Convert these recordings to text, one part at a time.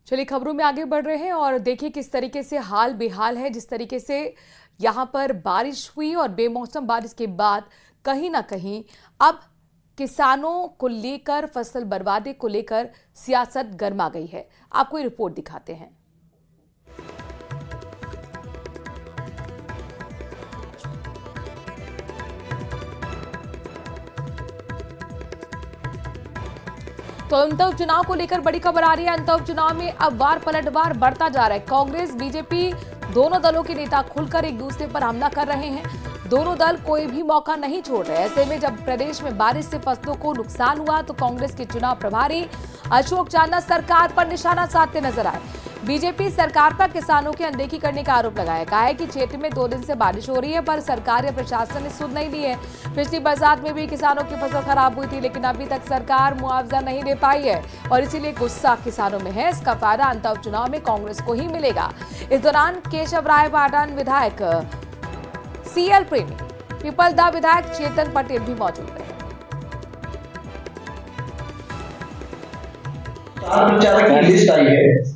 चलिए खबरों में आगे बढ़ रहे हैं और देखिए किस तरीके से हाल बेहाल है। जिस तरीके से यहाँ पर बारिश हुई और बेमौसम बारिश के बाद कहीं ना कहीं अब किसानों को लेकर, फसल बर्बादी को लेकर सियासत गर्मा गई है। आपको ये रिपोर्ट दिखाते हैं। तो अंतर चुनाव को लेकर बड़ी खबर आ रही है। अंतर चुनाव में अब वार पलटवार बढ़ता जा रहा है। कांग्रेस बीजेपी दोनों दलों के नेता खुलकर एक दूसरे पर हमला कर रहे हैं। दोनों दल कोई भी मौका नहीं छोड़ रहे। ऐसे में जब प्रदेश में बारिश से फसलों को नुकसान हुआ तो कांग्रेस के चुनाव प्रभारी अशोक चांदना सरकार पर निशाना साधते नजर आए। बीजेपी सरकार पर किसानों की अनदेखी करने का आरोप लगाया। कहा है कि क्षेत्र में 2 दिन से बारिश हो रही है पर सरकार या प्रशासन ने सुध नहीं ली है। पिछली बरसात में भी किसानों की फसल खराब हुई थी लेकिन अभी तक सरकार मुआवजा नहीं दे पाई है और इसीलिए गुस्सा किसानों में है। इसका फायदा अंतर चुनाव में कांग्रेस को ही मिलेगा। इस दौरान केशव राय पाटन विधायक सीएल प्रेमी, पीपलदा विधायक चेतन पटेल भी मौजूद रहे। स्टार प्रचारक की लिस्ट आई है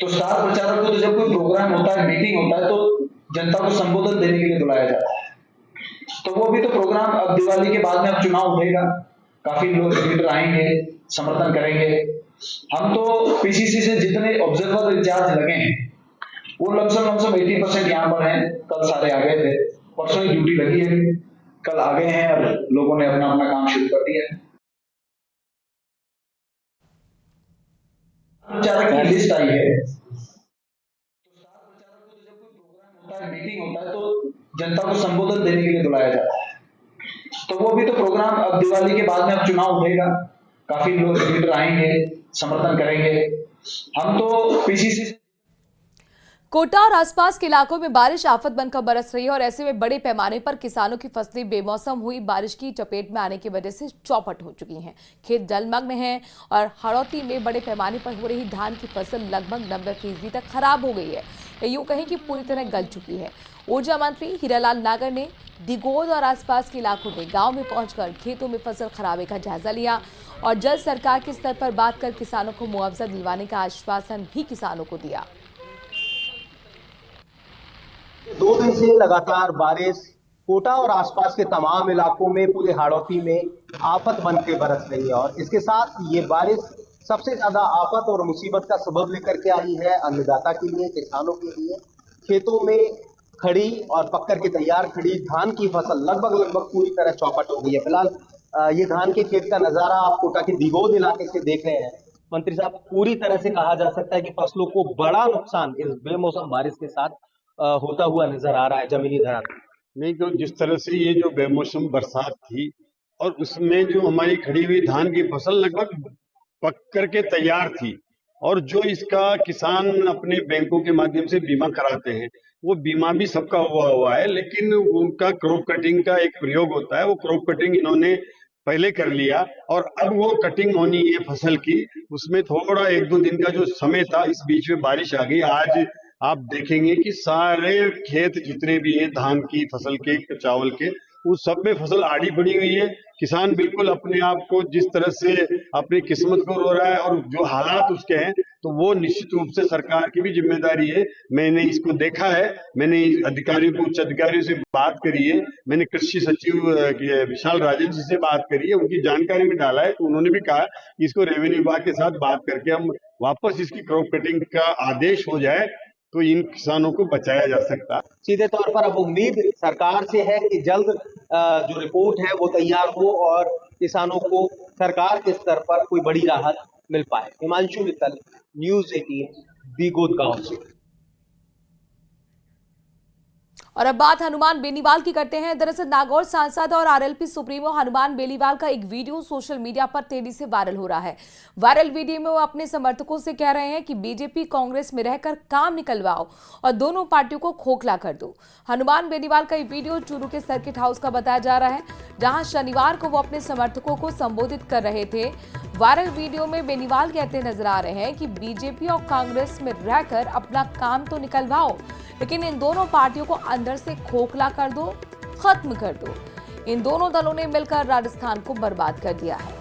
तो स्टार प्रचारक को तो जब कोई प्रोग्राम होता है, मीटिंग होता है तो जनता को संबोधन देने के लिए बुलाया जाता है। तो वो भी तो प्रोग्राम अब दिवाली के बाद में अब चुनाव उठेगा, काफी लोग लीडर आएंगे, समर्थन करेंगे। हम तो पीसीसी से जितने ऑब्जर्वर इंचार्ज लगे हैं वो लमसम 80% यहाँ पर हैं। कल सारे आ गए थे, परसों ही ड्यूटी लगी है, कल आ गए हैं और लोगों ने अपना अपना काम शुरू कर दिया है। प्रचारक की लिस्ट आई है तो स्टार प्रचारक को तो जब कोई प्रोग्राम होता है, मीटिंग होता है तो जनता को संबोधन देने के लिए बुलाया जाता है। तो वो भी तो प्रोग्राम अब दिवाली के बाद में अब चुनाव उठेगा, काफी लोग लीडर आएंगे, समर्थन करेंगे। हम तो पीसीसी कोटा और आसपास के इलाकों में बारिश आफत बनकर बरस रही है और ऐसे में बड़े पैमाने पर किसानों की फसलें बेमौसम हुई बारिश की चपेट में आने की वजह से चौपट हो चुकी हैं। खेत जलमग्न हैं और हाड़ौती में बड़े पैमाने पर हो रही धान की फसल लगभग 90% तक खराब हो गई है। यूं कहें कि पूरी तरह गल चुकी है। ऊर्जा मंत्री हीरालाल नागर ने दिगोद और आसपास के इलाकों में गाँव में पहुंचकर खेतों में फसल खराबे का जायजा लिया और जल्द सरकार के स्तर पर बात कर किसानों को मुआवजा दिलवाने का आश्वासन भी किसानों को दिया। 2 दिन से लगातार बारिश कोटा और आसपास के तमाम इलाकों में, पूरे हाड़ौती में आफत बन के बरस रही है और इसके साथ ये बारिश सबसे ज्यादा आफत और मुसीबत का सबब लेकर के आई है अन्नदाता के लिए, किसानों के लिए। खेतों में खड़ी और पक्कर के तैयार खड़ी धान की फसल लगभग पूरी तरह चौपट हो गई है। फिलहाल ये धान के खेत का नजारा आप कोटा के दिगोद इलाके से देख रहे हैं। मंत्री साहब, पूरी तरह से कहा जा सकता है कि फसलों को बड़ा नुकसान इस बेमौसम बारिश के साथ होता हुआ नजर आ रहा है जमीनी धरातल नहीं। तो जिस तरह से ये जो बेमौसम बरसात थी और उसमें जो हमारी खड़ी हुई धान की फसल लगभग पक करके तैयार थी और जो इसका किसान अपने बैंकों के माध्यम से बीमा कराते हैं वो बीमा भी सबका हुआ है, लेकिन उनका क्रॉप कटिंग का एक प्रयोग होता है, वो क्रॉप कटिंग इन्होंने पहले कर लिया और अब वो कटिंग होनी है फसल की, उसमें थोड़ा 1-2 दिन का जो समय था, इस बीच में बारिश आ गई। आज आप देखेंगे कि सारे खेत जितने भी हैं धान की फसल के, चावल के, उस सब में फसल आड़ी पड़ी हुई है। किसान बिल्कुल अपने आप को जिस तरह से अपनी किस्मत को रो रहा है और जो हालात उसके हैं, तो वो निश्चित रूप से सरकार की भी जिम्मेदारी है। मैंने इसको देखा है, मैंने अधिकारियों को, उच्च अधिकारियों से बात करी है, मैंने कृषि सचिव विशाल राजन जी से बात करी है, उनकी जानकारी में डाला है। तो उन्होंने भी कहा कि इसको रेवेन्यू विभाग के साथ बात करके हम वापस इसकी क्रॉप कटिंग का आदेश हो जाए तो इन किसानों को बचाया जा सकता है। सीधे तौर पर अब उम्मीद सरकार से है कि जल्द जो रिपोर्ट है वो तैयार हो और किसानों को सरकार के स्तर पर कोई बड़ी राहत मिल पाए। हिमांशु मित्तल, न्यूज़ 18, दिगोद गांव से। और अब बात हनुमान बेनीवाल की करते हैं। दरअसल नागौर सांसद और आरएलपी सुप्रीमो हनुमान बेनीवाल का एक वीडियो सोशल मीडिया पर तेजी से वायरल हो रहा है। वायरल वीडियो में वो अपने समर्थकों से कह रहे हैं कि बीजेपी कांग्रेस में रहकर काम निकलवाओ और दोनों पार्टियों को खोखला कर दो। हनुमान बेनीवाल का ये वीडियो चूरू के सर्किट हाउस का बताया जा रहा है, जहां शनिवार को वो अपने समर्थकों को संबोधित कर रहे थे। वायरल वीडियो में बेनीवाल कहते नजर आ रहे हैं कि बीजेपी और कांग्रेस में रहकर अपना काम तो निकलवाओ, लेकिन इन दोनों पार्टियों को अंदर से खोखला कर दो, खत्म कर दो। इन दोनों दलों ने मिलकर राजस्थान को बर्बाद कर दिया है।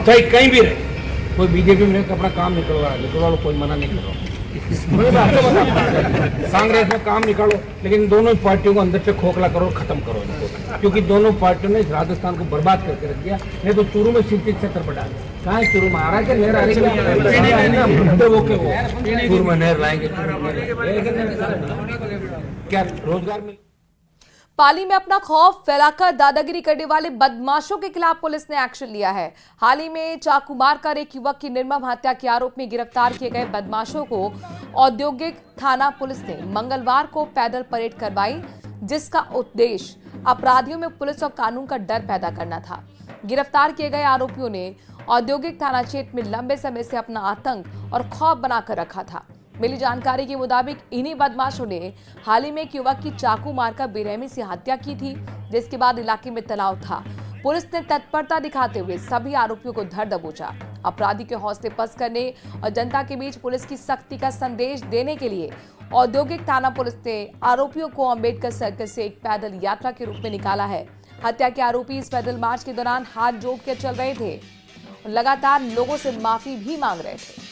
चाहे कहीं भी रहे, कोई बीजेपी में अपना काम निकलवा लो, कोई मना नहीं कर रहा। कांग्रेस में काम निकालो, लेकिन दोनों पार्टियों को अंदर से खोखला करो, खत्म करो इनको, क्योंकि दोनों पार्टियों ने राजस्थान को बर्बाद करके रख दिया। नहीं तो चूरू में सिर्फ 70 बढ़ा दिया। कहाँ है चूरू में आ रहा है? नहर आ रही है, चूरू में नहर लाएंगे, क्या रोजगार मिल। पाली में अपना खौफ फैलाकर दादागिरी करने वाले बदमाशों के खिलाफ पुलिस ने एक्शन लिया है। हाल ही में चाकू मारकर एक युवक की निर्मम हत्या के आरोप में गिरफ्तार किए गए बदमाशों को औद्योगिक थाना पुलिस ने मंगलवार को पैदल परेड करवाई, जिसका उद्देश्य अपराधियों में पुलिस और कानून का डर पैदा करना था। गिरफ्तार किए गए आरोपियों ने औद्योगिक थाना क्षेत्र में लंबे समय से अपना आतंक और खौफ बनाकर रखा था। मिली जानकारी के मुताबिक इन्हीं बदमाशों ने हाल ही में एक युवक की चाकू मारकर बेरहमी से हत्या की थी, जिसके बाद इलाके में तनाव था। पुलिस ने तत्परता दिखाते हुए सभी आरोपियों को धर दबोचा। अपराधी के हौसले पस्त करने और जनता के बीच पुलिस की सख्ती का संदेश देने के लिए औद्योगिक थाना पुलिस ने आरोपियों को अम्बेडकर सर्कल से एक पैदल यात्रा के रूप में निकाला है। हत्या के आरोपी इस पैदल मार्च के दौरान हाथ जोड़ कर चल रहे थे, लगातार लोगों से माफी भी मांग रहे थे।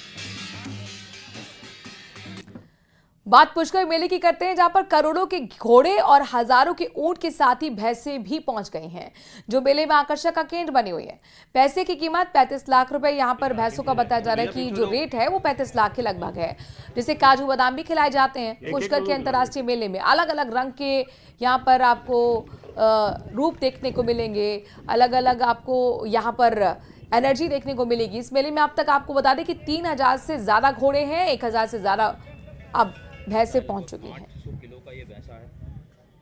बात पुष्कर मेले की करते हैं, जहां पर करोड़ों के घोड़े और हजारों के ऊंट के साथ ही भैंसें भी पहुंच गई हैं, जो मेले में आकर्षण का केंद्र बनी हुई है। पैसे की कीमत 35 लाख रुपए यहां पर भैंसों का बताया जा रहा है कि जो रेट है वो 35 लाख के लगभग है, जिसे काजू बादाम भी खिलाए जाते हैं। पुष्कर के अंतर्राष्ट्रीय मेले में अलग अलग रंग के यहाँ पर आपको रूप देखने को मिलेंगे, अलग अलग आपको यहाँ पर एनर्जी देखने को मिलेगी। इस मेले में अब तक आपको बता दें कि 3000 से ज्यादा घोड़े हैं, 1000 से ज्यादा अब भैंसे पहुंच चुकी हैं। 100 किलो का ये भैंसा है।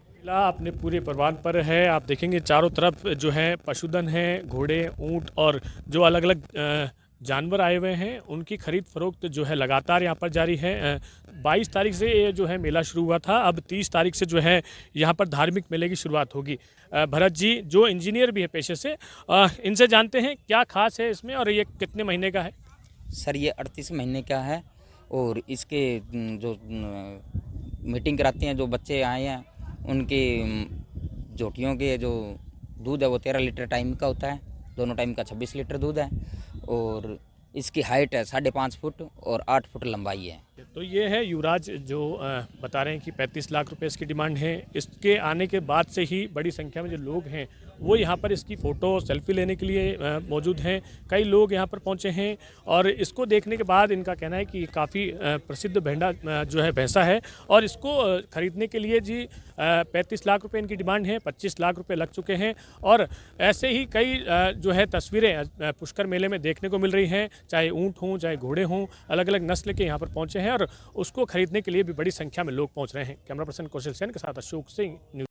मेला अपने पूरे परवान पर है। आप देखेंगे चारों तरफ जो है पशुधन है, घोड़े, ऊंट और जो अलग अलग जानवर आए हुए हैं, उनकी खरीद फरोख्त जो है लगातार यहाँ पर जारी है। 22 तारीख से ये जो है मेला शुरू हुआ था, अब 30 तारीख से जो है यहाँ पर धार्मिक मेले की शुरुआत होगी। भरत जी जो इंजीनियर भी है पेशे से, इनसे जानते हैं क्या खास है इसमें और ये कितने महीने का है। सर ये 38 महीने का है और इसके जो मीटिंग कराते हैं जो बच्चे आए हैं, उनके जोटियों के जो दूध है वो 13 लीटर टाइम का होता है, दोनों टाइम का 26 लीटर दूध है और इसकी हाइट है 5.5 फुट और 8 फुट लंबाई है। तो ये है युवराज जो बता रहे हैं कि 35 लाख रुपए इसकी डिमांड है। इसके आने के बाद से ही बड़ी संख्या में जो लोग हैं वो यहाँ पर इसकी फ़ोटो सेल्फी लेने के लिए मौजूद हैं। कई लोग यहाँ पर पहुँचे हैं और इसको देखने के बाद इनका कहना है कि काफ़ी प्रसिद्ध भेंडा जो है भैंसा है और इसको ख़रीदने के लिए जी 35 लाख रुपए इनकी डिमांड है। 25 लाख रुपए लग चुके हैं और ऐसे ही कई जो है तस्वीरें पुष्कर मेले में देखने को मिल रही हैं, चाहे ऊँट हों चाहे घोड़े हों, अलग अलग नस्ल के यहाँ पर पहुँचे हैं और उसको खरीदने के लिए भी बड़ी संख्या में लोग पहुँच रहे हैं। कैमरा पर्सन कौशल सेन के साथ अशोक सिंह, न्यूज़।